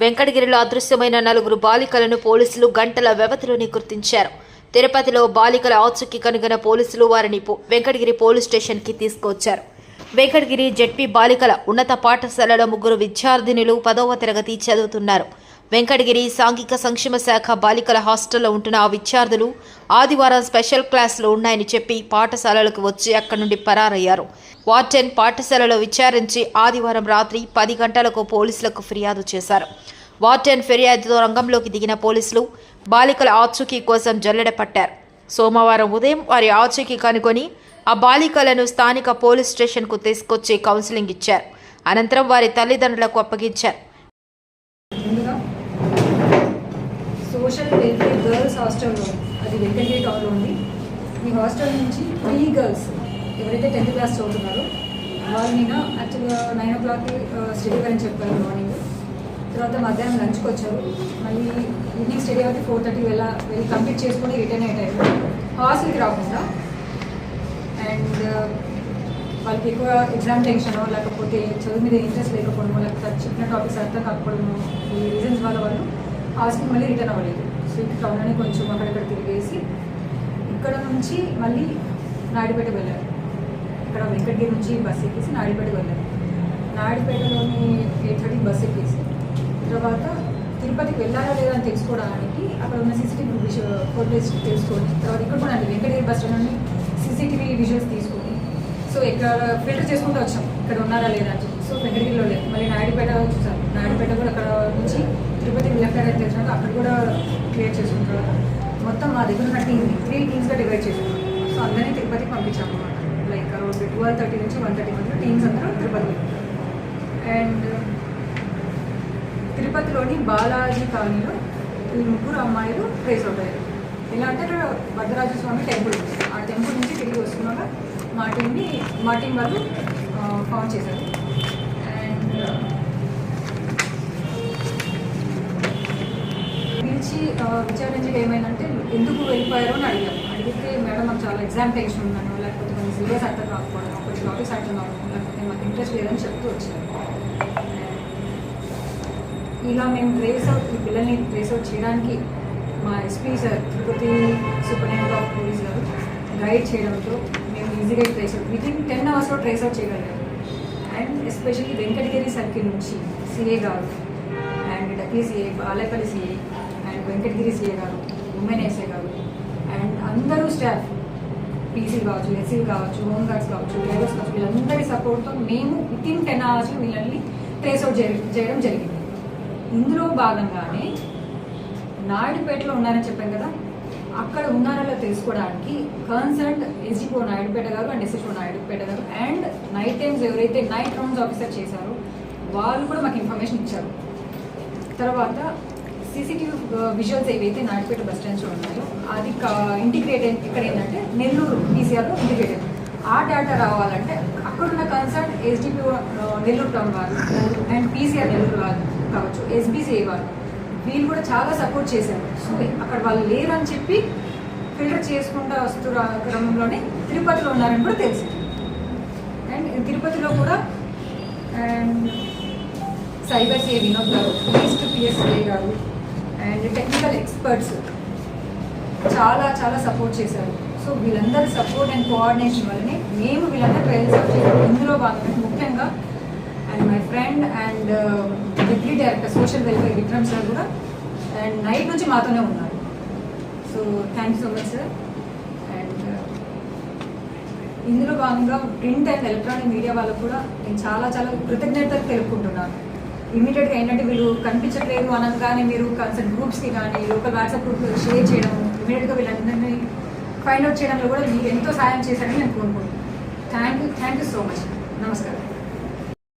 వెంకటగిరిలో అదృశ్యమైన 4 బాలికలను పోలీసులు గంటల వ్యవధిలోనే గుర్తించారు. తిరుపతిలో బాలికల ఆచూకీ కనుగొన్న పోలీసులు వారిని వెంకటగిరి పోలీస్ స్టేషన్కి తీసుకొచ్చారు. వెంకటగిరి జెడ్పీ బాలికల ఉన్నత పాఠశాలలో 3 విద్యార్థినులు 10వ తరగతి చదువుతున్నారు. వెంకటగిరి సాంఘిక సంక్షేమ శాఖ బాలికల హాస్టల్లో ఉంటున్న ఆ విద్యార్థులు ఆదివారం స్పెషల్ క్లాసులు ఉన్నాయని చెప్పి పాఠశాలలకు వచ్చి అక్కడి నుండి పరారయ్యారు. వార్డెన్ పాఠశాలలో విచారించి ఆదివారం రాత్రి 10 గంటలకు పోలీసులకు ఫిర్యాదు చేశారు. వార్డెన్ ఫిర్యాదుతో రంగంలోకి దిగిన పోలీసులు బాలికల ఆచూకీ కోసం జల్లెడ పట్టారు. సోమవారం ఉదయం వారి ఆచూకీ కనుగొని ఆ బాలికలను స్థానిక పోలీస్ స్టేషన్కు తీసుకొచ్చి కౌన్సిలింగ్ ఇచ్చారు. అనంతరం వారి తల్లిదండ్రులకు అప్పగించారు. సోషల్ వెల్ఫేర్ గర్ల్స్ హాస్టల్లో, అది వెంకటగిరి టౌన్లో ఉంది. ఈ హాస్టల్ నుంచి 3 గర్ల్స్ ఎవరైతే 10th క్లాస్ చదువుతున్నారో వాళ్ళు నిన్న యాక్చువల్గా 9 o'clockకి స్టడీ అని చెప్పారు మార్నింగ్. తర్వాత మధ్యాహ్నం లంచ్కి వచ్చారు. మళ్ళీ ఈవినింగ్ స్టడీ అయితే 4:30 వెళ్ళి కంప్లీట్ చేసుకొని రిటర్న్ అయ్యే టైంలో హాస్టల్కి రాకుండా అండ్ వాళ్ళకి ఎక్కువ ఎగ్జామ్ టెన్షనో లేకపోతే చదువు మీద ఇంట్రెస్ట్ లేకపోవడమో లేకపోతే చెప్పిన టాపిక్స్ అర్థం కాకపోవడమో ఈ రీజన్స్ వల్ల వాళ్ళు హాస్టల్కి మళ్ళీ రిటర్న్ అవ్వలేదు. సో ఇక్కడ టౌన్లోనే కొంచెం అక్కడక్కడ తిరిగేసి ఇక్కడ నుంచి మళ్ళీ నాయుడుపేట వెళ్ళారు. ఇక్కడ వెంకటగిరి నుంచి బస్ ఎక్కేసి నాయుడుపేట వెళ్ళారు. నాయుడుపేటలోని 8:30 బస్ ఎక్కేసి తర్వాత తిరుపతికి వెళ్ళారా లేదా అని తెలుసుకోవడానికి అక్కడ ఉన్న CCTV ఫోటోస్ తెలుసుకొని తర్వాత ఇక్కడ కూడా వెంకటగిరి బస్ స్టాండ్ నుండి CCTV విజువల్స్ తీసుకొని సో ఇక్కడ ఫిల్టర్ చేసుకుంటూ వచ్చాం ఇక్కడ ఉన్నారా లేదా అని చెప్పి. సో వెంకటగిరిలో లేదు. మళ్ళీ నాయుడుపేట చూసాం. నాయుడుపేట కూడా అక్కడ నుంచి తిరుపతికి లెఫ్ట్ హ్యాండ్ అయితే తెలిసినాక అక్కడ కూడా క్లియర్ చేసుకుంటారు. మొత్తం మా దగ్గర ఉన్న 3 టీమ్స్గా డివైడ్ చేసుకుంటాం. సో అందరినీ తిరుపతికి పంపించాము అనమాట. లైక్ అరౌండ్ 12:30 నుంచి 1:30 మధ్య టీమ్స్ అందరూ తిరుపతి. అండ్ తిరుపతిలోని బాలాజీ కాలనీలో ఈ 3 అమ్మాయిలు ట్రేస్ అవుట్ అయ్యారు. ఎలా అంటే అక్కడ వరదరాజస్వామి టెంపుల్ ఉంది. ఆ టెంపుల్ నుంచి తిరిగి వస్తున్నాక మా టీం వాళ్ళు ఫౌండ్ చేశారు. అండ్ పిలిచి విచారించడం ఏమైందంటే ఎందుకు వెళ్ళిపోయారో అని అడిగితే మేడం మాకు చాలా ఎగ్జామ్ టెన్షన్ ఉన్నాను, లేకపోతే కొంచెం సిలబస్ అర్థం కాకపోవడం, కొంచెం టాపిక్స్ అర్థం కావడం, లేకపోతే మాకు ఇంట్రెస్ట్ లేదని చెప్తూ వచ్చారు. ఇలా మేము ఈ పిల్లల్ని ట్రేస్ అవుట్ చేయడానికి మా SP sir Tirupati superintendent of police గారు గైడ్ చేయడంతో మేము ఈజీగా ట్రేస్ అవుట్ వితిన్ 10 అవర్స్లో ట్రేస్ అవుట్ చేయగలిగాము. అండ్ ఎస్పెషల్లీ వెంకటగిరి సర్కిల్ నుంచి సిఏ గారు and W CI, Balepalli CI and Venkatagiri CI గారు, ఉమెన్ ఎస్ఏ గారు అండ్ అందరూ స్టాఫ్ పీసీ కావచ్చు, ఎస్సీ కావచ్చు, హోమ్ గార్డ్స్ కావచ్చు, డ్రైవర్స్ కావచ్చు, వీళ్ళందరి సపోర్ట్తో మేము వితిన్ 10 అవర్స్లో వీళ్ళని ట్రేస్ అవుట్ చేయడం జరిగింది. ఇందులో భాగంగానే నాయుడుపేటలో ఉన్నారని చెప్పాను కదా, అక్కడ ఉన్నారో తెలుసుకోవడానికి కన్సర్న్ ఎస్డిపో నాయుడుపేట గారు అండ్ ఎస్హెచ్ఓ నాయుడుపేట గారు అండ్ నైట్ టైమ్స్ ఎవరైతే నైట్ రౌండ్స్ ఆఫీసర్ చేశారో వాళ్ళు కూడా మాకు ఇన్ఫర్మేషన్ ఇచ్చారు. తర్వాత CCTV విజువల్స్ ఏవైతే నాయుడుపేట బస్ స్టాండ్స్లో ఉన్నాయో అది ఇంటిగ్రేటెడ్ ఇక్కడ ఏంటంటే నెల్లూరు PCRలో ఇంటిగ్రేటెడ్. ఆ డేటా రావాలంటే అక్కడున్న కన్సర్న్ ఎస్డిపిఓ నెల్లూరు టౌన్ వాళ్ళు అండ్ PCR నెల్లూరు వాళ్ళు కావచ్చు, SBCA వాళ్ళు వీళ్ళు కూడా చాలా సపోర్ట్ చేశారు. సో అక్కడ వాళ్ళు లేరు అని చెప్పి ఫిల్టర్ చేసుకుంటూ వస్తున్న క్రమంలోనే తిరుపతిలో ఉన్నారని కూడా తెలిసింది. అండ్ తిరుపతిలో కూడా అండ్ సైబర్ సిఏ వినోద్ గారు, ఈస్ట్ PSA గారు అండ్ టెక్నికల్ ఎక్స్పర్ట్స్ చాలా చాలా సపోర్ట్ చేశారు. సో వీళ్ళందరూ సపోర్ట్ అండ్ కోఆర్డినేషన్ వల్లనే మేము వీళ్ళందరూ ట్రయల్స్ చేయాలి. ఇందులో భాగంగా ముఖ్యంగా and my friend and deputy director social welfare Vikram sir కూడా అండ్ నైట్ నుంచి మాతోనే ఉన్నారు. So thank you so much sir. And ఇందులో భాగంగా ప్రింట్ అండ్ ఎలక్ట్రానిక్ మీడియా వాళ్ళకు కూడా నేను చాలా చాలా కృతజ్ఞతలు తెలుపుకుంటున్నాను. ఇమీడియట్గా ఏంటంటే వీళ్ళు కనిపించట్లేదు అనగానే మీరు కన్సర్న్ గ్రూప్స్కి కానీ లోకల్ వాట్సాప్ గ్రూప్ షేర్ చేయడం, ఇమీడియట్గా వీళ్ళందరినీ ఫైండ్ అవుట్ చేయడంలో కూడా మీరు ఎంతో సాయం చేశారని నేను కోరుకుంటున్నాను. Thank you so much. నమస్కారం.